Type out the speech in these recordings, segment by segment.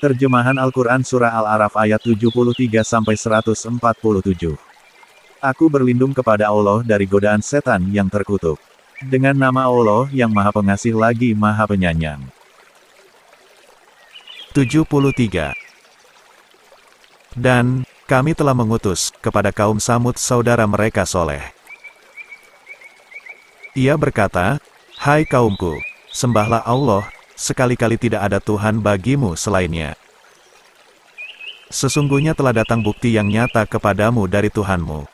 Terjemahan Al-Quran Surah Al-A'raf ayat 73-147. Aku berlindung kepada Allah dari godaan setan yang terkutuk. Dengan nama Allah yang Maha Pengasih lagi Maha Penyayang. 73. Dan kami telah mengutus kepada kaum Samud saudara mereka Soleh. Ia berkata, "Hai kaumku, sembahlah Allah, sekali-kali tidak ada Tuhan bagimu selainnya. Sesungguhnya telah datang bukti yang nyata kepadamu dari Tuhanmu.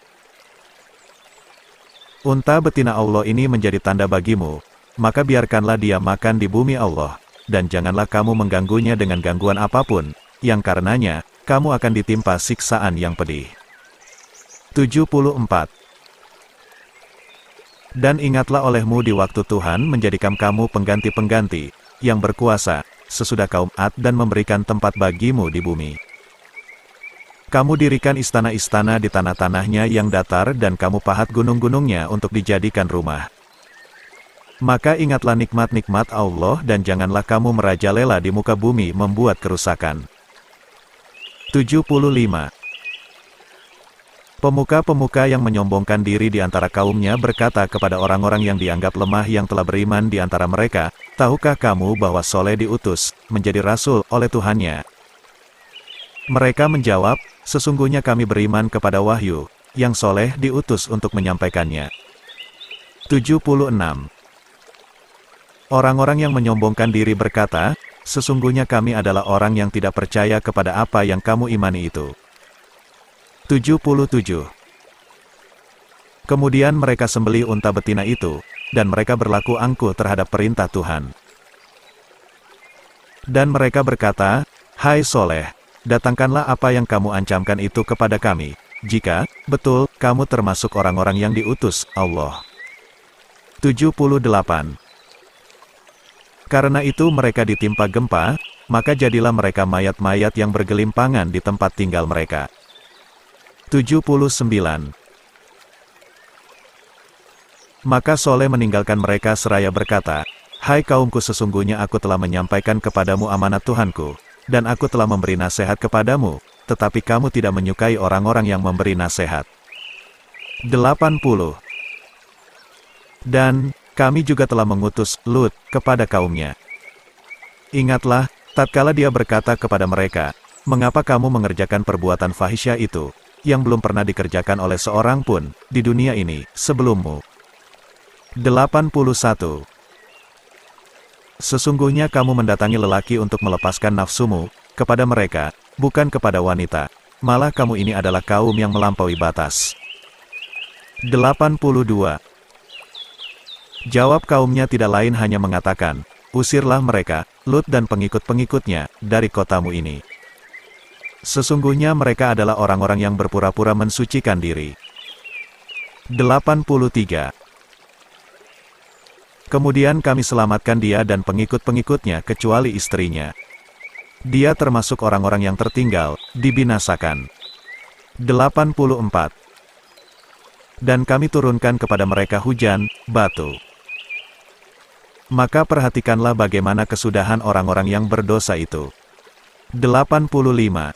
Unta betina Allah ini menjadi tanda bagimu, maka biarkanlah dia makan di bumi Allah, dan janganlah kamu mengganggunya dengan gangguan apapun, yang karenanya, kamu akan ditimpa siksaan yang pedih." 74. Dan ingatlah olehmu di waktu Tuhan menjadikan kamu pengganti-pengganti, yang berkuasa, sesudah kaum Ad dan memberikan tempat bagimu di bumi. Kamu dirikan istana-istana di tanah-tanahnya yang datar dan kamu pahat gunung-gunungnya untuk dijadikan rumah. Maka ingatlah nikmat-nikmat Allah dan janganlah kamu merajalela di muka bumi membuat kerusakan. 75. Pemuka-pemuka yang menyombongkan diri di antara kaumnya berkata kepada orang-orang yang dianggap lemah yang telah beriman di antara mereka, "Tahukah kamu bahwa Soleh diutus menjadi rasul oleh Tuhannya?" Mereka menjawab, "Sesungguhnya kami beriman kepada wahyu, yang Soleh diutus untuk menyampaikannya." 76. Orang-orang yang menyombongkan diri berkata, "Sesungguhnya kami adalah orang yang tidak percaya kepada apa yang kamu imani itu." 77. Kemudian mereka sembelih unta betina itu, dan mereka berlaku angkuh terhadap perintah Tuhan. Dan mereka berkata, "Hai Soleh, datangkanlah apa yang kamu ancamkan itu kepada kami, jika, betul, kamu termasuk orang-orang yang diutus Allah." 78. Karena itu mereka ditimpa gempa, maka jadilah mereka mayat-mayat yang bergelimpangan di tempat tinggal mereka. 79. Maka Soleh meninggalkan mereka seraya berkata, "Hai kaumku, sesungguhnya aku telah menyampaikan kepadamu amanat Tuhanku, dan aku telah memberi nasihat kepadamu, tetapi kamu tidak menyukai orang-orang yang memberi nasihat." 80. Dan kami juga telah mengutus Lut kepada kaumnya. Ingatlah, tatkala dia berkata kepada mereka, "Mengapa kamu mengerjakan perbuatan fahisyah itu, yang belum pernah dikerjakan oleh seorang pun di dunia ini sebelummu?" 81. Sesungguhnya kamu mendatangi lelaki untuk melepaskan nafsumu kepada mereka, bukan kepada wanita, malah kamu ini adalah kaum yang melampaui batas. 82. Jawab kaumnya tidak lain hanya mengatakan, "Usirlah mereka, Lut dan pengikut-pengikutnya, dari kotamu ini. Sesungguhnya mereka adalah orang-orang yang berpura-pura mensucikan diri." 83. Kemudian kami selamatkan dia dan pengikut-pengikutnya kecuali istrinya. Dia termasuk orang-orang yang tertinggal, dibinasakan. 84. Dan kami turunkan kepada mereka hujan, batu. Maka perhatikanlah bagaimana kesudahan orang-orang yang berdosa itu. 85.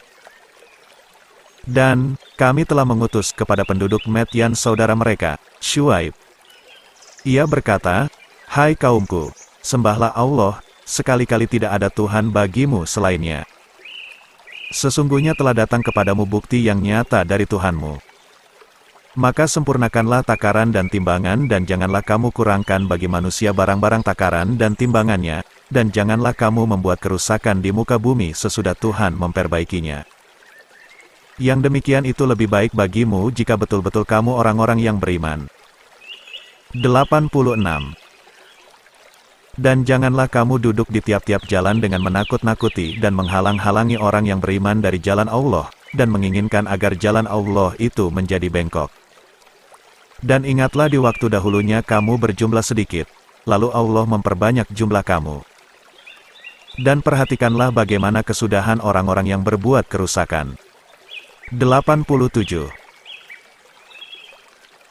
Dan kami telah mengutus kepada penduduk Madyan saudara mereka, Syuaib. Ia berkata, "Hai kaumku, sembahlah Allah, sekali-kali tidak ada Tuhan bagimu selainnya. Sesungguhnya telah datang kepadamu bukti yang nyata dari Tuhanmu. Maka sempurnakanlah takaran dan timbangan dan janganlah kamu kurangkan bagi manusia barang-barang takaran dan timbangannya, dan janganlah kamu membuat kerusakan di muka bumi sesudah Tuhan memperbaikinya. Yang demikian itu lebih baik bagimu jika betul-betul kamu orang-orang yang beriman." 86. Dan janganlah kamu duduk di tiap-tiap jalan dengan menakut-nakuti dan menghalang-halangi orang yang beriman dari jalan Allah, dan menginginkan agar jalan Allah itu menjadi bengkok. Dan ingatlah di waktu dahulunya kamu berjumlah sedikit, lalu Allah memperbanyak jumlah kamu. Dan perhatikanlah bagaimana kesudahan orang-orang yang berbuat kerusakan. 87.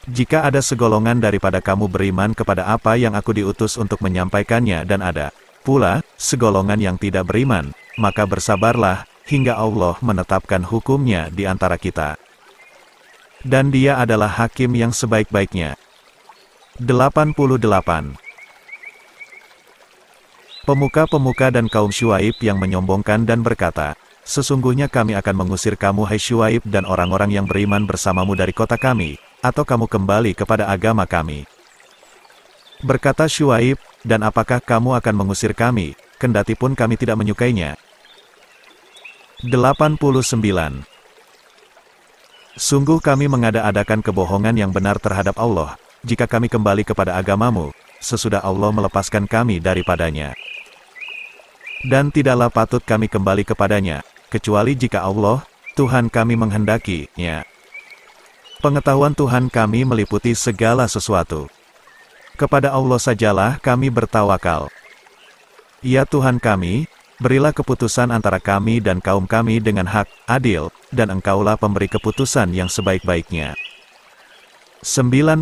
Jika ada segolongan daripada kamu beriman kepada apa yang aku diutus untuk menyampaikannya dan ada pula segolongan yang tidak beriman, maka bersabarlah, hingga Allah menetapkan hukumnya di antara kita. Dan Dia adalah hakim yang sebaik-baiknya. 88. Pemuka-pemuka dan kaum Syuaib yang menyombongkan dan berkata, sesungguhnya kami akan mengusir kamu hai Syuaib dan orang-orang yang beriman bersamamu dari kota kami, atau kamu kembali kepada agama kami. Berkata Syuaib, dan apakah kamu akan mengusir kami, kendati pun kami tidak menyukainya? 89. Sungguh kami mengada-adakan kebohongan yang benar terhadap Allah, jika kami kembali kepada agamamu, sesudah Allah melepaskan kami daripadanya. Dan tidaklah patut kami kembali kepadanya, kecuali jika Allah, Tuhan kami menghendakinya. Pengetahuan Tuhan kami meliputi segala sesuatu. Kepada Allah sajalah kami bertawakal. Ya Tuhan kami, berilah keputusan antara kami dan kaum kami dengan hak, adil, dan Engkaulah pemberi keputusan yang sebaik-baiknya. 90.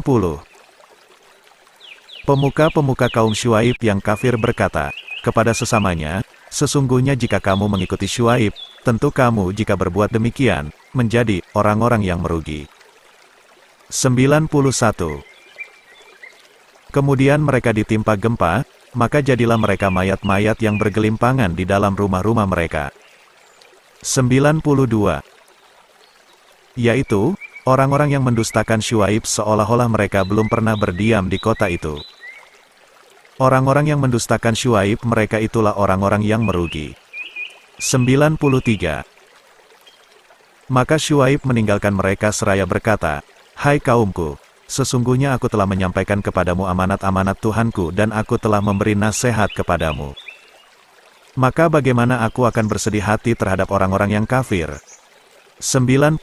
Pemuka-pemuka kaum Syuaib yang kafir berkata kepada sesamanya, sesungguhnya jika kamu mengikuti Syuaib, tentu kamu jika berbuat demikian, menjadi orang-orang yang merugi. 91. Kemudian mereka ditimpa gempa, maka jadilah mereka mayat-mayat yang bergelimpangan di dalam rumah-rumah mereka. 92. Yaitu, orang-orang yang mendustakan Syuaib seolah-olah mereka belum pernah berdiam di kota itu. Orang-orang yang mendustakan Syuaib mereka itulah orang-orang yang merugi. 93. Maka Syuaib meninggalkan mereka seraya berkata, hai kaumku, sesungguhnya aku telah menyampaikan kepadamu amanat-amanat Tuhanku dan aku telah memberi nasihat kepadamu. Maka bagaimana aku akan bersedih hati terhadap orang-orang yang kafir? 94.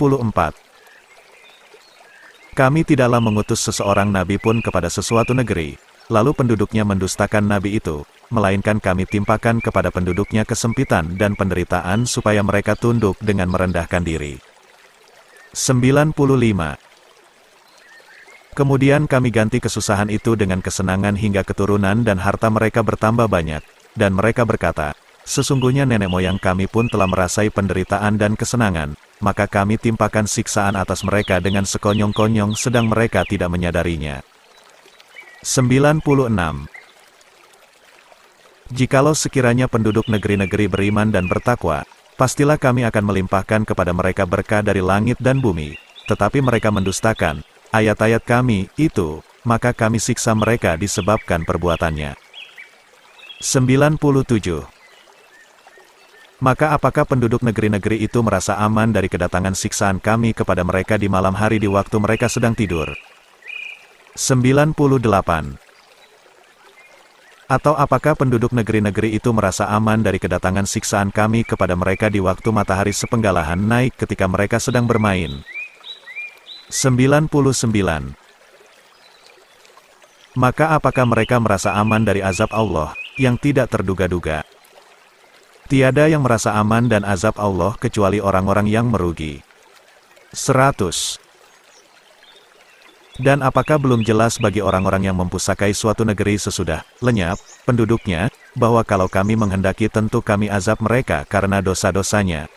Kami tidaklah mengutus seseorang nabi pun kepada sesuatu negeri, lalu penduduknya mendustakan nabi itu, melainkan kami timpakan kepada penduduknya kesempitan dan penderitaan supaya mereka tunduk dengan merendahkan diri. 95. Kemudian kami ganti kesusahan itu dengan kesenangan hingga keturunan dan harta mereka bertambah banyak, dan mereka berkata, sesungguhnya nenek moyang kami pun telah merasai penderitaan dan kesenangan, maka kami timpakan siksaan atas mereka dengan sekonyong-konyong sedang mereka tidak menyadarinya. 96. Jikalau sekiranya penduduk negeri-negeri beriman dan bertakwa, pastilah kami akan melimpahkan kepada mereka berkah dari langit dan bumi, tetapi mereka mendustakan ayat-ayat kami itu, maka kami siksa mereka disebabkan perbuatannya. 97. Maka apakah penduduk negeri-negeri itu merasa aman dari kedatangan siksaan kami kepada mereka di malam hari di waktu mereka sedang tidur? 98. Atau apakah penduduk negeri-negeri itu merasa aman dari kedatangan siksaan kami kepada mereka di waktu matahari sepenggalahan naik ketika mereka sedang bermain? 99. Maka apakah mereka merasa aman dari azab Allah, yang tidak terduga-duga? Tiada yang merasa aman dan azab Allah kecuali orang-orang yang merugi. 100. Dan apakah belum jelas bagi orang-orang yang mempusakai suatu negeri sesudah lenyap penduduknya, bahwa kalau kami menghendaki tentu kami azab mereka karena dosa-dosanya.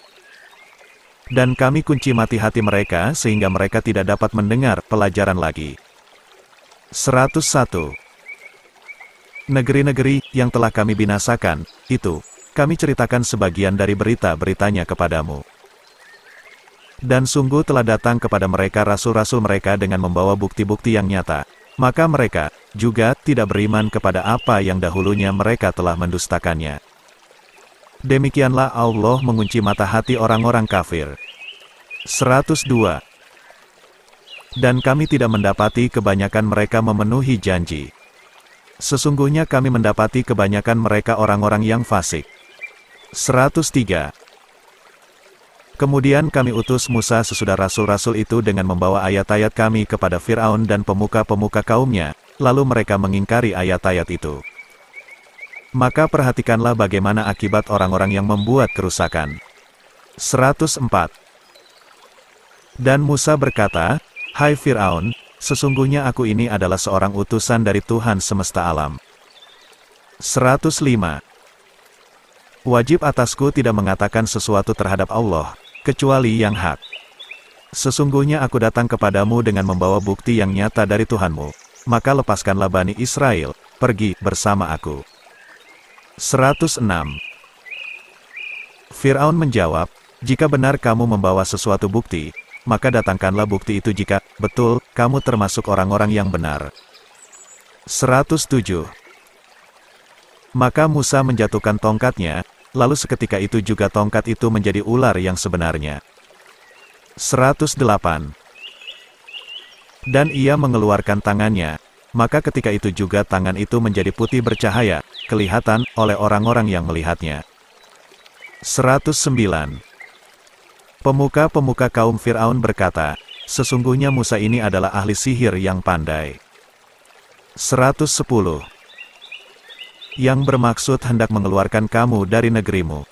Dan kami kunci mati hati mereka sehingga mereka tidak dapat mendengar pelajaran lagi. 101. Negeri-negeri yang telah kami binasakan, itu, kami ceritakan sebagian dari berita-beritanya kepadamu. Dan sungguh telah datang kepada mereka rasul-rasul mereka dengan membawa bukti-bukti yang nyata. Maka mereka juga tidak beriman kepada apa yang dahulunya mereka telah mendustakannya. Demikianlah Allah mengunci mata hati orang-orang kafir. 102. Dan kami tidak mendapati kebanyakan mereka memenuhi janji. Sesungguhnya kami mendapati kebanyakan mereka orang-orang yang fasik. 103. Kemudian kami utus Musa sesudah rasul-rasul itu dengan membawa ayat-ayat kami kepada Fir'aun dan pemuka-pemuka kaumnya, lalu mereka mengingkari ayat-ayat itu. Maka perhatikanlah bagaimana akibat orang-orang yang membuat kerusakan. 104. Dan Musa berkata, hai Fir'aun, sesungguhnya aku ini adalah seorang utusan dari Tuhan semesta alam. 105. Wajib atasku tidak mengatakan sesuatu terhadap Allah, kecuali yang hak. Sesungguhnya aku datang kepadamu dengan membawa bukti yang nyata dari Tuhanmu. Maka lepaskanlah Bani Israel, pergi bersama aku. 106. Fir'aun menjawab, jika benar kamu membawa sesuatu bukti, maka datangkanlah bukti itu jika, betul, kamu termasuk orang-orang yang benar. 107. Maka Musa menjatuhkan tongkatnya, lalu seketika itu juga tongkat itu menjadi ular yang sebenarnya. 108. Dan ia mengeluarkan tangannya, maka ketika itu juga tangan itu menjadi putih bercahaya, kelihatan oleh orang-orang yang melihatnya. 109. Pemuka-pemuka kaum Fir'aun berkata, sesungguhnya Musa ini adalah ahli sihir yang pandai. 110. Yang bermaksud hendak mengeluarkan kamu dari negerimu.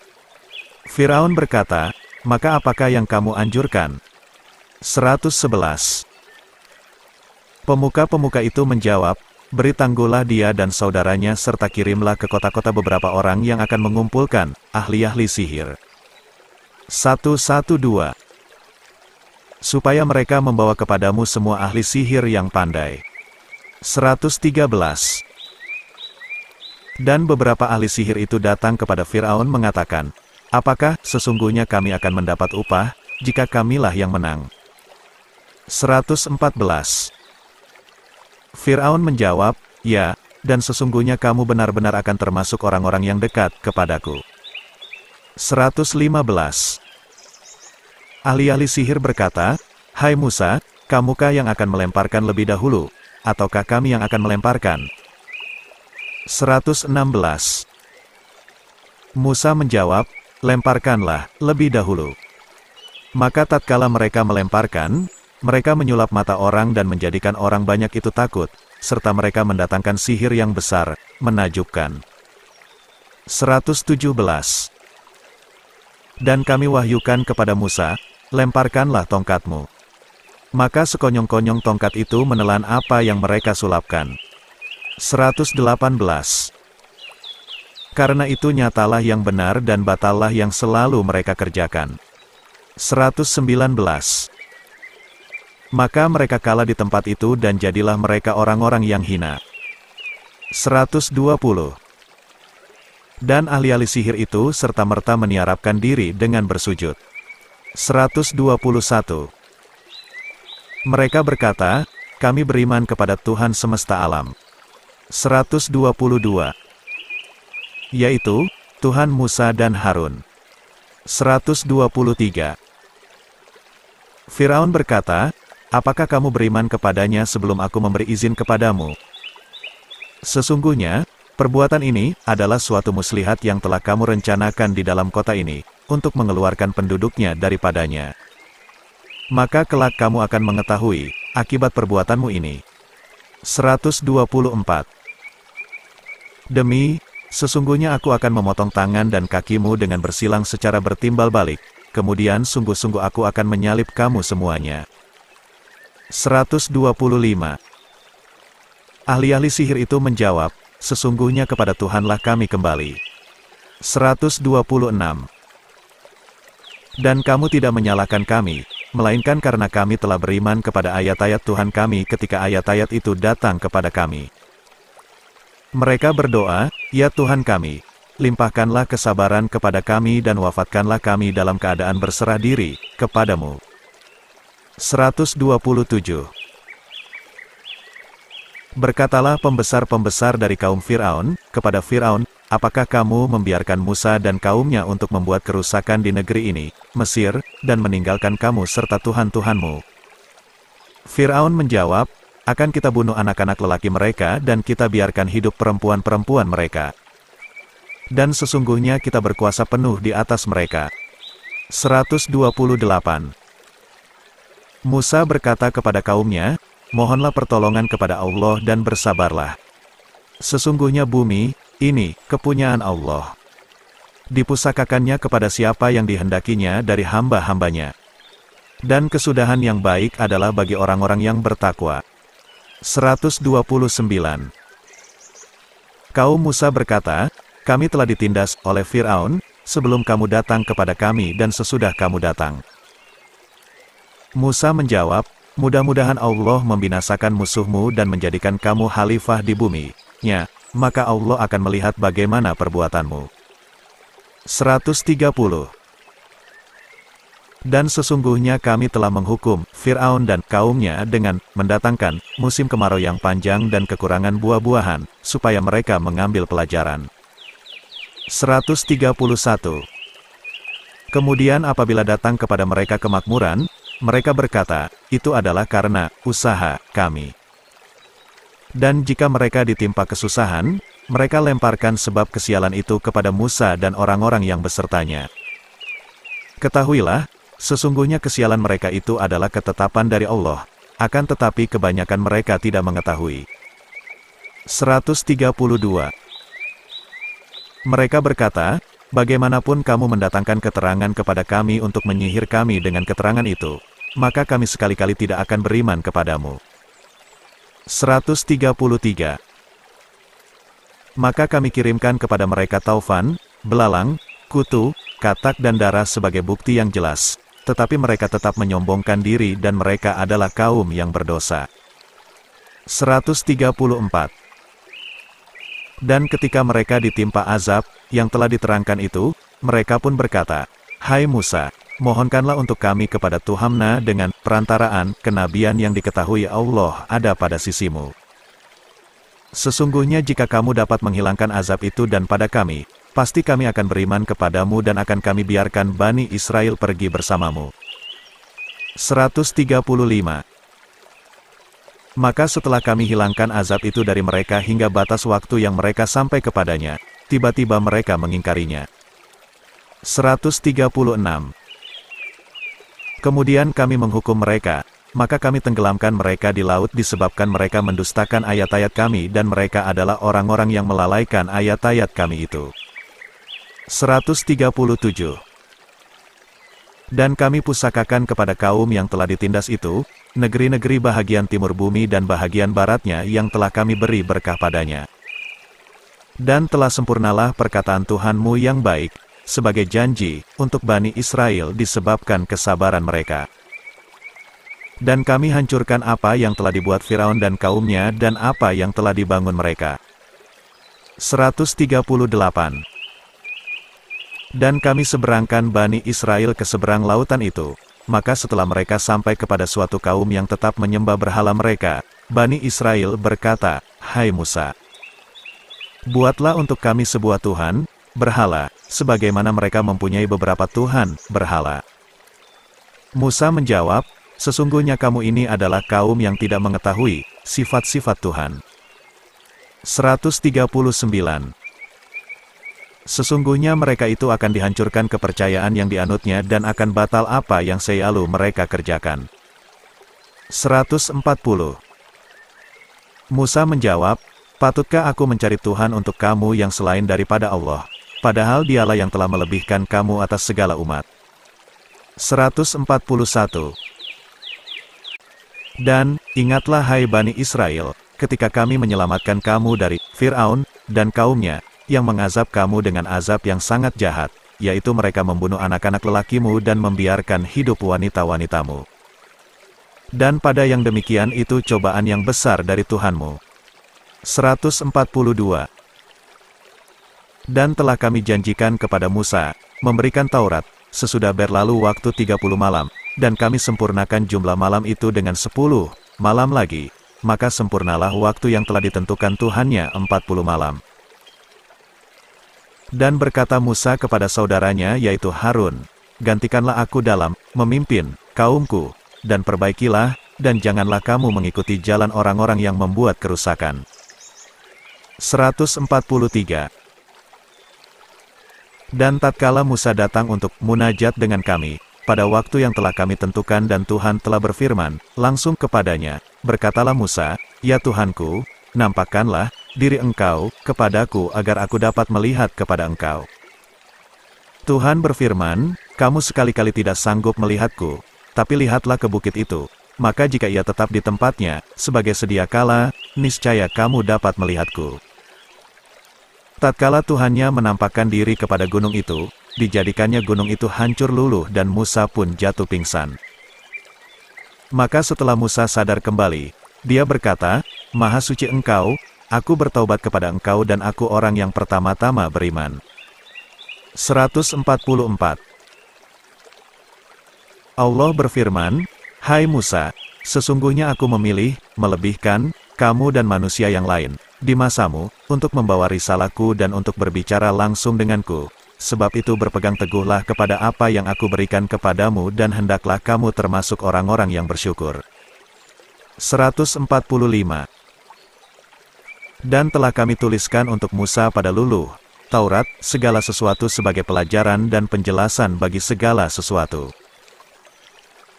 Fir'aun berkata, maka apakah yang kamu anjurkan? 111. Pemuka-pemuka itu menjawab, beri tangguhlah dia dan saudaranya serta kirimlah ke kota-kota beberapa orang yang akan mengumpulkan ahli-ahli sihir. 112. Supaya mereka membawa kepadamu semua ahli sihir yang pandai. 113. Dan beberapa ahli sihir itu datang kepada Fir'aun mengatakan, apakah sesungguhnya kami akan mendapat upah, jika kamilah yang menang? 114. Fir'aun menjawab, ya, dan sesungguhnya kamu benar-benar akan termasuk orang-orang yang dekat kepadaku. 115. Ahli-ahli sihir berkata, hai Musa, kamukah yang akan melemparkan lebih dahulu, ataukah kami yang akan melemparkan? 116. Musa menjawab, lemparkanlah lebih dahulu. Maka tatkala mereka melemparkan, mereka menyulap mata orang dan menjadikan orang banyak itu takut, serta mereka mendatangkan sihir yang besar, menakjubkan. 117. Dan kami wahyukan kepada Musa, lemparkanlah tongkatmu. Maka sekonyong-konyong tongkat itu menelan apa yang mereka sulapkan. 118. Karena itu nyatalah yang benar dan batallah yang selalu mereka kerjakan. 119. Maka mereka kalah di tempat itu dan jadilah mereka orang-orang yang hina. 120. Dan ahli-ahli sihir itu serta-merta meniarapkan diri dengan bersujud. 121. Mereka berkata, kami beriman kepada Tuhan semesta alam. 122. Yaitu, Tuhan Musa dan Harun. 123. Firaun berkata, apakah kamu beriman kepadanya sebelum aku memberi izin kepadamu? Sesungguhnya, perbuatan ini adalah suatu muslihat yang telah kamu rencanakan di dalam kota ini, untuk mengeluarkan penduduknya daripadanya. Maka kelak kamu akan mengetahui akibat perbuatanmu ini. 124. Demi, sesungguhnya aku akan memotong tangan dan kakimu dengan bersilang secara bertimbal balik, kemudian sungguh-sungguh aku akan menyalib kamu semuanya. 125. Ahli-ahli sihir itu menjawab, sesungguhnya kepada Tuhanlah kami kembali. 126. Dan kamu tidak menyalahkan kami, melainkan karena kami telah beriman kepada ayat-ayat Tuhan kami ketika ayat-ayat itu datang kepada kami. Mereka berdoa, ya Tuhan kami, limpahkanlah kesabaran kepada kami dan wafatkanlah kami dalam keadaan berserah diri kepadamu. 127. Berkatalah pembesar-pembesar dari kaum Fir'aun, kepada Fir'aun, apakah kamu membiarkan Musa dan kaumnya untuk membuat kerusakan di negeri ini, Mesir, dan meninggalkan kamu serta Tuhan-Tuhanmu? Fir'aun menjawab, akan kita bunuh anak-anak lelaki mereka dan kita biarkan hidup perempuan-perempuan mereka. Dan sesungguhnya kita berkuasa penuh di atas mereka. 128. Musa berkata kepada kaumnya, mohonlah pertolongan kepada Allah dan bersabarlah. Sesungguhnya bumi, ini, kepunyaan Allah. Dipusakakannya kepada siapa yang dihendakinya dari hamba-hambanya. Dan kesudahan yang baik adalah bagi orang-orang yang bertakwa. 129. Kaum Musa berkata, kami telah ditindas oleh Fir'aun, sebelum kamu datang kepada kami dan sesudah kamu datang." Musa menjawab, "Mudah-mudahan Allah membinasakan musuhmu dan menjadikan kamu khalifah di bumi-Nya, maka Allah akan melihat bagaimana perbuatanmu." 130. Dan sesungguhnya kami telah menghukum Fir'aun dan kaumnya dengan mendatangkan musim kemarau yang panjang dan kekurangan buah-buahan, supaya mereka mengambil pelajaran. 131. Kemudian apabila datang kepada mereka kemakmuran, mereka berkata, "Itu adalah karena usaha kami." Dan jika mereka ditimpa kesusahan, mereka lemparkan sebab kesialan itu kepada Musa dan orang-orang yang besertanya. Ketahuilah, sesungguhnya kesialan mereka itu adalah ketetapan dari Allah, akan tetapi kebanyakan mereka tidak mengetahui. 132. Mereka berkata, "Bagaimanapun kamu mendatangkan keterangan kepada kami untuk menyihir kami dengan keterangan itu, maka kami sekali-kali tidak akan beriman kepadamu." 133. Maka kami kirimkan kepada mereka taufan, belalang, kutu, katak dan darah sebagai bukti yang jelas, tetapi mereka tetap menyombongkan diri dan mereka adalah kaum yang berdosa. 134. Dan ketika mereka ditimpa azab, yang telah diterangkan itu, mereka pun berkata, "Hai Musa, mohonkanlah untuk kami kepada Tuhanna dengan perantaraan kenabian yang diketahui Allah ada pada sisimu. Sesungguhnya jika kamu dapat menghilangkan azab itu dan pada kami, pasti kami akan beriman kepadamu dan akan kami biarkan Bani Israel pergi bersamamu." 135. Maka setelah kami hilangkan azab itu dari mereka hingga batas waktu yang mereka sampai kepadanya, tiba-tiba mereka mengingkarinya. 136. Kemudian kami menghukum mereka, maka kami tenggelamkan mereka di laut disebabkan mereka mendustakan ayat-ayat kami dan mereka adalah orang-orang yang melalaikan ayat-ayat kami itu. 137. Dan kami pusakakan kepada kaum yang telah ditindas itu, negeri-negeri bahagian timur bumi dan bahagian baratnya yang telah kami beri berkah padanya. Dan telah sempurnalah perkataan Tuhanmu yang baik, sebagai janji, untuk Bani Israel disebabkan kesabaran mereka. Dan kami hancurkan apa yang telah dibuat Firaun dan kaumnya dan apa yang telah dibangun mereka. 138. Dan kami seberangkan Bani Israel ke seberang lautan itu, maka setelah mereka sampai kepada suatu kaum yang tetap menyembah berhala mereka, Bani Israel berkata, "Hai Musa, buatlah untuk kami sebuah Tuhan, berhala, sebagaimana mereka mempunyai beberapa Tuhan, berhala." Musa menjawab, "Sesungguhnya kamu ini adalah kaum yang tidak mengetahui sifat-sifat Tuhan." 139. Sesungguhnya mereka itu akan dihancurkan kepercayaan yang dianutnya dan akan batal apa yang selalu mereka kerjakan. 140. Musa menjawab, "Patutkah aku mencari Tuhan untuk kamu yang selain daripada Allah, padahal dialah yang telah melebihkan kamu atas segala umat." 141. Dan, ingatlah hai Bani Israel, ketika kami menyelamatkan kamu dari Fir'aun dan kaumnya, yang mengazab kamu dengan azab yang sangat jahat, yaitu mereka membunuh anak-anak lelakimu dan membiarkan hidup wanita-wanitamu. Dan pada yang demikian itu cobaan yang besar dari Tuhanmu. 142. Dan telah kami janjikan kepada Musa, memberikan Taurat, sesudah berlalu waktu 30 malam, dan kami sempurnakan jumlah malam itu dengan 10 malam lagi, maka sempurnalah waktu yang telah ditentukan Tuhannya 40 malam. Dan berkata Musa kepada saudaranya yaitu Harun, "Gantikanlah aku dalam memimpin kaumku, dan perbaikilah, dan janganlah kamu mengikuti jalan orang-orang yang membuat kerusakan." 143. Dan tatkala Musa datang untuk munajat dengan kami, pada waktu yang telah kami tentukan dan Tuhan telah berfirman, langsung kepadanya, berkatalah Musa, "Ya Tuhanku, nampakkanlah diri engkau kepadaku agar aku dapat melihat kepada engkau." Tuhan berfirman, "Kamu sekali-kali tidak sanggup melihatku, tapi lihatlah ke bukit itu, maka jika ia tetap di tempatnya, sebagai sedia kala, niscaya kamu dapat melihatku." Tatkala Tuhannya menampakkan diri kepada gunung itu, dijadikannya gunung itu hancur luluh dan Musa pun jatuh pingsan. Maka setelah Musa sadar kembali, dia berkata, "Maha suci Engkau, aku bertaubat kepada Engkau dan aku orang yang pertama-tama beriman." 144. Allah berfirman, "Hai Musa, sesungguhnya aku memilih, melebihkan, kamu dan manusia yang lain, di masamu, untuk membawa risalahku dan untuk berbicara langsung denganku. Sebab itu berpegang teguhlah kepada apa yang aku berikan kepadamu dan hendaklah kamu termasuk orang-orang yang bersyukur." 145. Dan telah kami tuliskan untuk Musa pada luluh Taurat, segala sesuatu sebagai pelajaran dan penjelasan bagi segala sesuatu.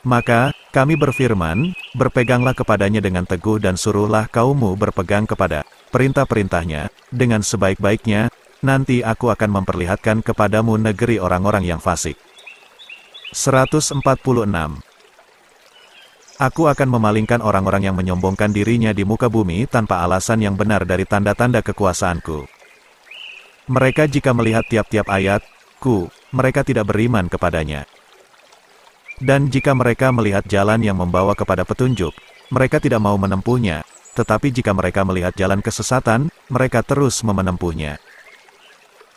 Maka, kami berfirman, berpeganglah kepadanya dengan teguh dan suruhlah kaummu berpegang kepada perintah-perintahnya, dengan sebaik-baiknya, nanti aku akan memperlihatkan kepadamu negeri orang-orang yang fasik. 146. Aku akan memalingkan orang-orang yang menyombongkan dirinya di muka bumi tanpa alasan yang benar dari tanda-tanda kekuasaanku. Mereka jika melihat tiap-tiap ayat-Ku, mereka tidak beriman kepadanya. Dan jika mereka melihat jalan yang membawa kepada petunjuk, mereka tidak mau menempuhnya, tetapi jika mereka melihat jalan kesesatan, mereka terus menempuhnya.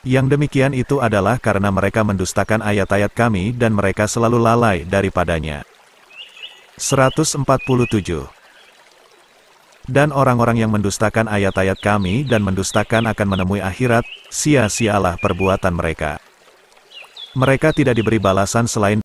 Yang demikian itu adalah karena mereka mendustakan ayat-ayat kami dan mereka selalu lalai daripadanya. 147. Dan orang-orang yang mendustakan ayat-ayat kami dan mendustakan akan menemui akhirat, sia-sialah perbuatan mereka. Mereka tidak diberi balasan selain